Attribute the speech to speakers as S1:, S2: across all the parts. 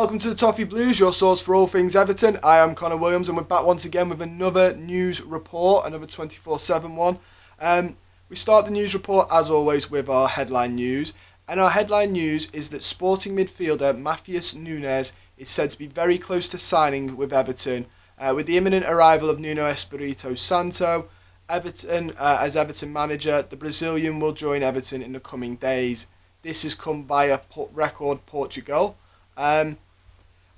S1: Welcome to the Toffee Blues, your source for all things Everton. I am Connor Williams and we're back once again with another news report, another 24/7 one. We start the news report as always with our headline news. And our headline news is that Sporting midfielder Matheus Nunes is said to be very close to signing with Everton. With the imminent arrival of Nuno Espirito Santo, as Everton manager, the Brazilian will join Everton in the coming days. This has come via Record Portugal.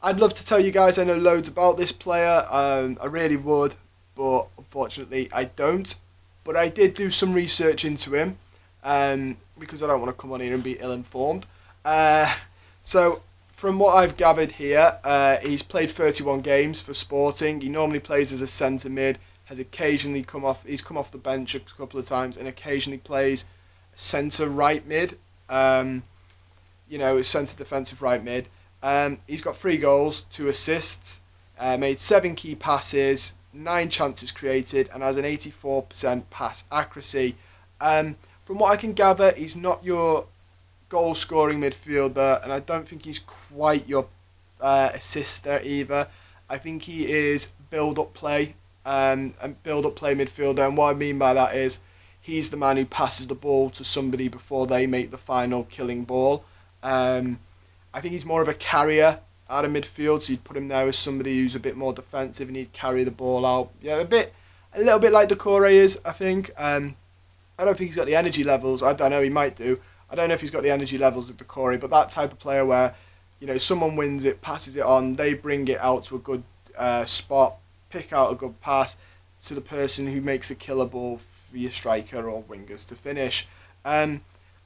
S1: I'd love to tell you guys I know loads about this player. I really would, but unfortunately I don't. But I did do some research into him, because I don't want to come on here and be ill-informed. So from what I've gathered here, he's played 31 games for Sporting. He normally plays as a centre mid. He's come off the bench a couple of times and occasionally plays centre right mid. Centre defensive right mid. He's got 3 goals, 2 assists, made 7 key passes, 9 chances created, and has an 84% pass accuracy. From what I can gather, he's not your goal-scoring midfielder, and I don't think he's quite your assister either. I think he is build-up play, and build-up play midfielder, and what I mean by that is he's the man who passes the ball to somebody before they make the final killing ball. I think he's more of a carrier out of midfield, so you'd put him there as somebody who's a bit more defensive and he'd carry the ball out. Yeah, a little bit like Decore is, I think. I don't think he's got the energy levels. I don't know, he might do. I don't know if he's got the energy levels of Decore, but that type of player where, someone wins it, passes it on, they bring it out to a good spot, pick out a good pass to the person who makes a killer ball for your striker or wingers to finish.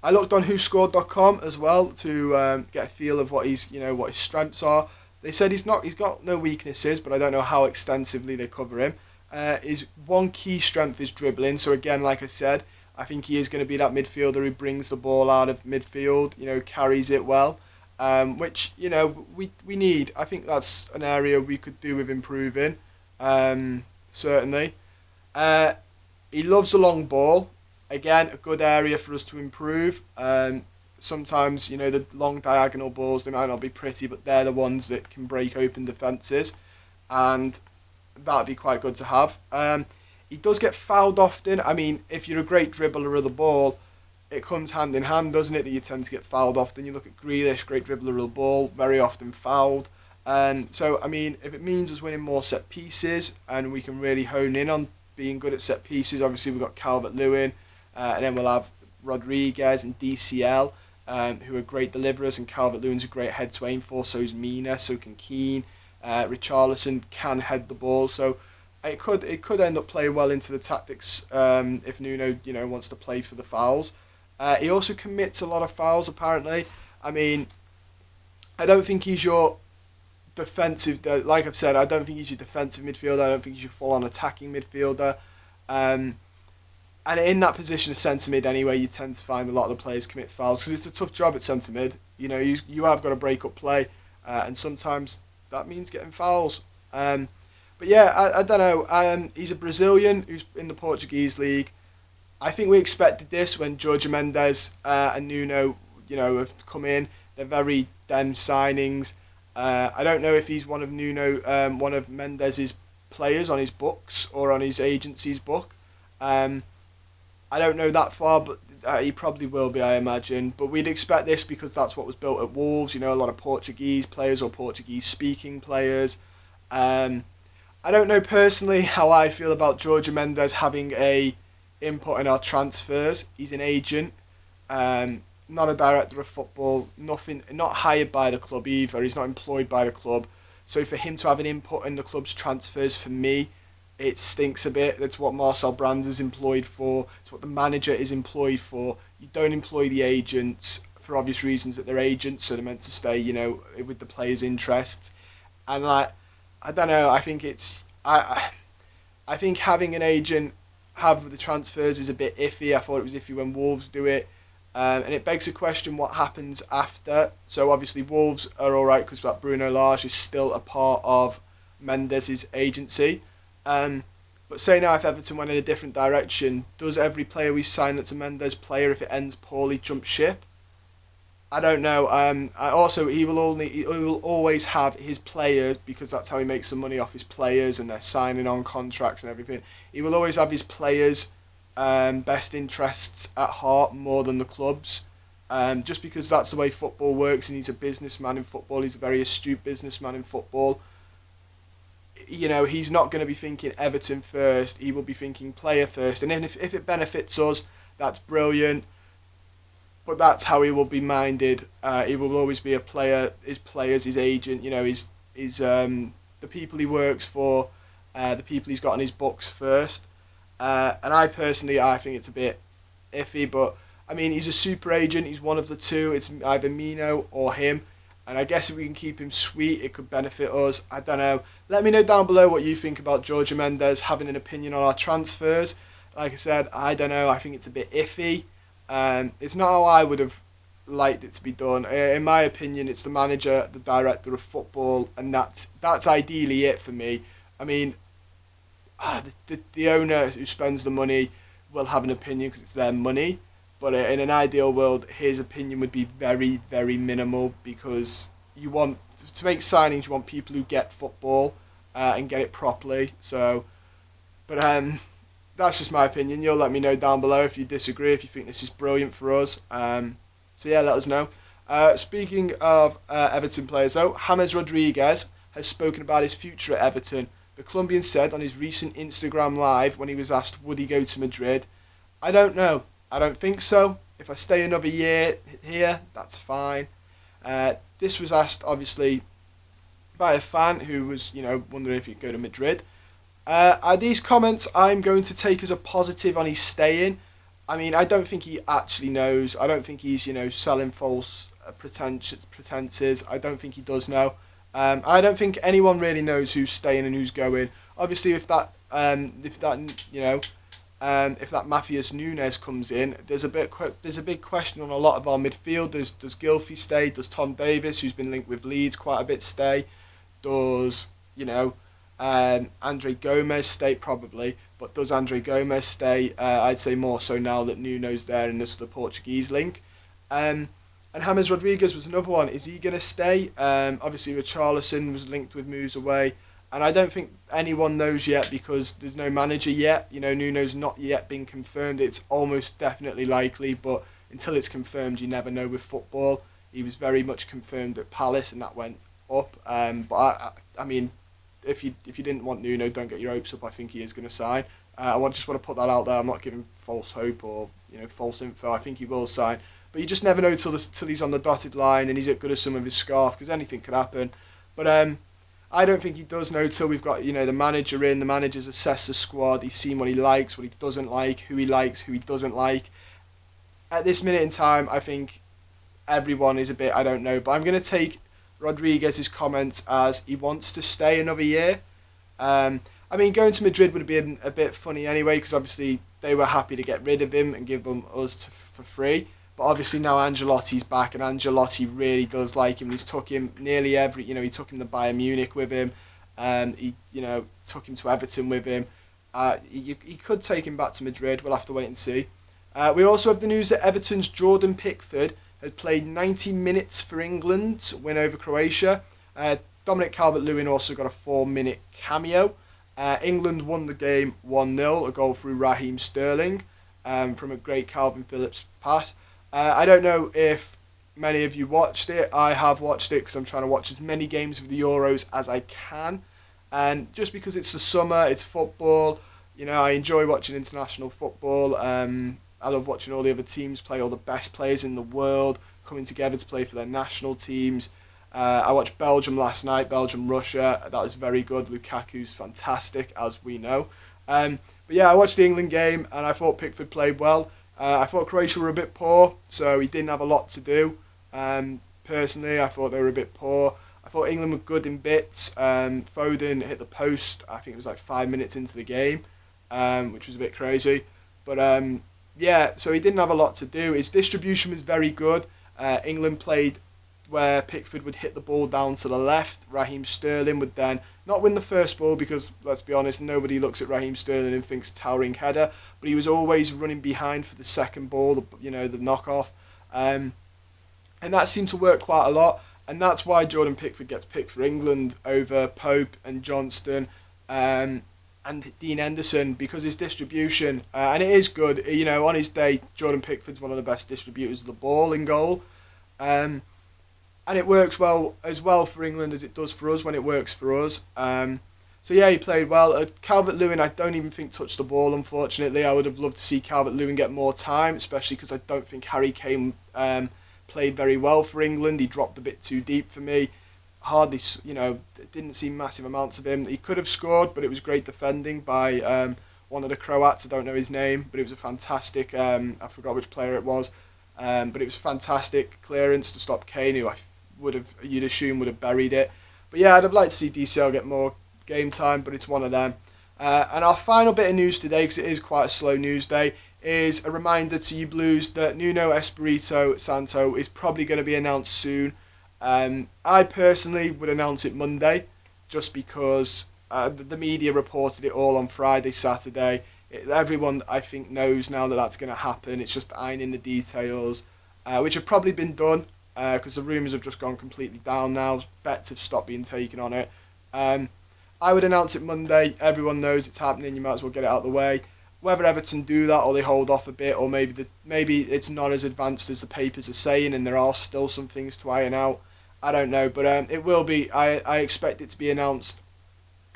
S1: I looked on WhoScored.com as well to get a feel of what his strengths are. They said he's got no weaknesses, but I don't know how extensively they cover him. His one key strength is dribbling. So again, like I said, I think he is going to be that midfielder who brings the ball out of midfield, carries it well, which we need. I think that's an area we could do with improving. Certainly, he loves a long ball. Again, a good area for us to improve. Sometimes, the long diagonal balls, they might not be pretty, but they're the ones that can break open defences. And that'd be quite good to have. He does get fouled often. I mean, if you're a great dribbler of the ball, it comes hand in hand, doesn't it, that you tend to get fouled often. You look at Grealish, great dribbler of the ball, very often fouled. So, I mean, if it means us winning more set pieces and we can really hone in on being good at set pieces, obviously we've got Calvert-Lewin. And then we'll have Rodriguez and DCL, who are great deliverers, and Calvert-Lewin's a great head to aim for, so is Mina, so can Keane. Richarlison can head the ball, so it could end up playing well into the tactics if Nuno wants to play for the fouls. He also commits a lot of fouls apparently. I mean, I don't think he's your defensive. Like I've said, I don't think he's your defensive midfielder. I don't think he's your full-on attacking midfielder. And in that position of centre mid anyway, you tend to find a lot of the players commit fouls because it's a tough job at centre mid. You have got to break up play, and sometimes that means getting fouls. But yeah, I don't know. He's a Brazilian who's in the Portuguese league. I think we expected this when Jorge Mendes and Nuno, have come in. They're very dem signings. I don't know if he's one of one of Mendes's players on his books or on his agency's book. I don't know that far, but he probably will be, I imagine. But we'd expect this because that's what was built at Wolves. A lot of Portuguese players or Portuguese-speaking players. I don't know personally how I feel about Jorge Mendes having a input in our transfers. He's an agent, not a director of football. Not hired by the club either. He's not employed by the club. So for him to have an input in the club's transfers, for me, it stinks a bit. That's what Marcel Brands is employed for. It's what the manager is employed for. You don't employ the agents for obvious reasons that they're agents, so they're meant to stay, with the players' interests. And I don't know. I think I think having an agent have the transfers is a bit iffy. I thought it was iffy when Wolves do it, and it begs the question what happens after. So obviously Wolves are all right because Bruno Lage is still a part of Mendes' agency. But say now if Everton went in a different direction, does every player we sign that's a Mendes player, if it ends poorly, jump ship? I don't know. Also, he will always have his players because that's how he makes the money off his players and they're signing on contracts and everything. He will always have his players' best interests at heart more than the club's. Just because that's the way football works, and he's a businessman in football. He's a very astute businessman in football. You know, he's not going to be thinking Everton first. He will be thinking player first. And then if it benefits us, that's brilliant. But that's how he will be minded. He will always be a player, his players, his agent, you know, the people he works for, the people he's got on his books first. And I personally, I think it's a bit iffy, but I mean, he's a super agent. He's one of the two. It's either Mino or him. And I guess if we can keep him sweet, it could benefit us. I don't know. Let me know down below what you think about Jorge Mendes having an opinion on our transfers. Like I said, I don't know. I think it's a bit iffy. It's not how I would have liked it to be done. In my opinion, it's the manager, the director of football, and that's ideally it for me. I mean, the owner who spends the money will have an opinion because it's their money. But in an ideal world, his opinion would be very, very minimal because you want to make signings. You want people who get football and get it properly. So, but that's just my opinion. You'll let me know down below if you disagree. If you think this is brilliant for us. So yeah, let us know. Speaking of Everton players, though, James Rodriguez has spoken about his future at Everton. The Colombian said on his recent Instagram live when he was asked would he go to Madrid, "I don't know. I don't think so. If I stay another year here, that's fine." This was asked, obviously, by a fan who was, you know, wondering if he'd go to Madrid. These comments I'm going to take as a positive on his staying. I mean, I don't think he actually knows. I don't think he's, you know, selling false pretenses. I don't think he does know. I don't think anyone really knows who's staying and who's going. Obviously, if that Matthias Nunes comes in, there's a big question on a lot of our midfield. Does Gylfi stay? Does Tom Davis, who's been linked with Leeds quite a bit, stay? Does Andre Gomez stay? Probably, but does Andre Gomez stay? I'd say more so now that Nuno's there and there's the Portuguese link. And James Rodriguez was another one. Is he going to stay? Obviously, Richarlison was linked with moves away. And I don't think anyone knows yet because there's no manager yet. You know, Nuno's not yet been confirmed. It's almost definitely likely, but until it's confirmed, you never know with football. He was very much confirmed at Palace, and that went up. But I mean, if you didn't want Nuno, don't get your hopes up. I think he is going to sign. I just want to put that out there. I'm not giving false hope or false info. I think he will sign, but you just never know till he's on the dotted line and he's at Goodison with his scarf because anything could happen. But I don't think he does know till we've got, the manager in. The manager's assessed the squad. He's seen what he likes, what he doesn't like, who he likes, who he doesn't like. At this minute in time, I think everyone is a bit, I don't know. But I'm going to take Rodriguez's comments as he wants to stay another year. I mean, going to Madrid would have been a bit funny anyway because obviously they were happy to get rid of him and give him us for free. But obviously now Ancelotti's back and Ancelotti really does like him. He's took him nearly he took him to Bayern Munich with him. He took him to Everton with him. He could take him back to Madrid. We'll have to wait and see. We also have the news that Everton's Jordan Pickford had played 90 minutes for England's win over Croatia. Dominic Calvert-Lewin also got a 4-minute cameo. England won the game 1-0, a goal through Raheem Sterling from a great Calvin Phillips pass. I don't know if many of you watched it. I have watched it because I'm trying to watch as many games of the Euros as I can. And just because it's the summer, it's football, I enjoy watching international football. I love watching all the other teams play, all the best players in the world coming together to play for their national teams. I watched Belgium last night, Belgium-Russia. That was very good. Lukaku's fantastic, as we know. But yeah, I watched the England game and I thought Pickford played well. I thought Croatia were a bit poor, so he didn't have a lot to do. Personally, I thought they were a bit poor. I thought England were good in bits. Foden hit the post, I think it was like 5 minutes into the game, which was a bit crazy. But yeah, so he didn't have a lot to do. His distribution was very good. England played where Pickford would hit the ball down to the left. Raheem Sterling would then not win the first ball because, let's be honest, nobody looks at Raheem Sterling and thinks towering header, but he was always running behind for the second ball, the knockoff. and that seemed to work quite a lot. And that's why Jordan Pickford gets picked for England over Pope and Johnston and Dean Henderson, because his distribution, and it is good. You know, on his day, Jordan Pickford's one of the best distributors of the ball in goal. Um, and it works well as well for England as it does for us when it works for us. So yeah, he played well. Calvert-Lewin, I don't even think touched the ball, unfortunately. I would have loved to see Calvert-Lewin get more time, especially because I don't think Harry Kane played very well for England. He dropped a bit too deep for me. Hardly, you know, didn't see massive amounts of him. He could have scored, but it was great defending by one of the Croats. I don't know his name, but it was a fantastic, I forgot which player it was, but it was a fantastic clearance to stop Kane, who you'd assume would have buried it. But yeah, I'd have liked to see DCL get more game time, but it's one of them. And our final bit of news today, because it is quite a slow news day, is a reminder to you Blues that Nuno Espirito Santo is probably going to be announced soon. I personally would announce it Monday, just because the media reported it all on Friday, Saturday. Everyone, I think, knows now that that's going to happen. It's just ironing the details, which have probably been done, because the rumours have just gone completely down now. Bets have stopped being taken on it. I would announce it Monday. Everyone knows it's happening. You might as well get it out of the way. Whether Everton do that or they hold off a bit, or maybe it's not as advanced as the papers are saying and there are still some things to iron out, I don't know. But it will be. I expect it to be announced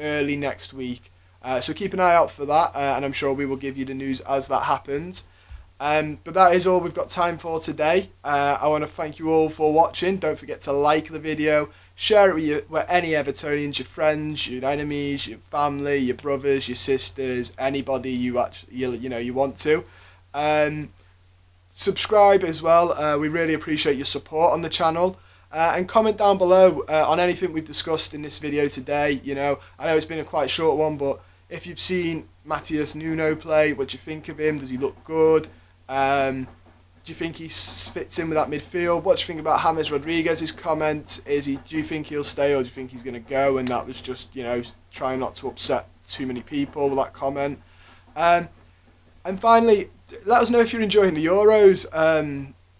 S1: early next week. So keep an eye out for that, and I'm sure we will give you the news as that happens. But that is all we've got time for today. I want to thank you all for watching. Don't forget to like the video. Share it with any Evertonians, your friends, your enemies, your family, your brothers, your sisters, anybody you want to. Subscribe as well. We really appreciate your support on the channel. And comment down below on anything we've discussed in this video today. You know, I know it's been a quite short one, but if you've seen Matheus Nuno play, what do you think of him? Does he look good? Do you think he fits in with that midfield? What do you think about James Rodriguez's comment? Do you think he'll stay, or do you think he's going to go? And that was just, you know, trying not to upset too many people with that comment. And finally, let us know if you're enjoying the Euros.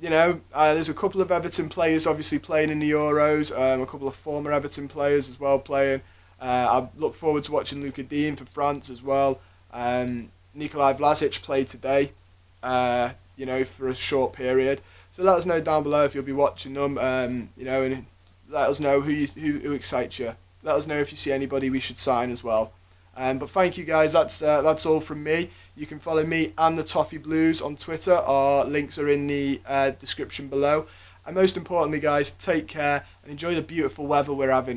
S1: You know, there's a couple of Everton players obviously playing in the Euros. A couple of former Everton players as well playing. I look forward to watching Luca Dean for France as well. Nikolaj Vlasic played today. You know, for a short period. So let us know down below if you'll be watching them, you know, and let us know who excites you. Let us know if you see anybody we should sign as well. But thank you guys, that's all from me. You can follow me and the Toffee Blues on Twitter. Our links are in the description below. And most importantly guys, take care and enjoy the beautiful weather we're having.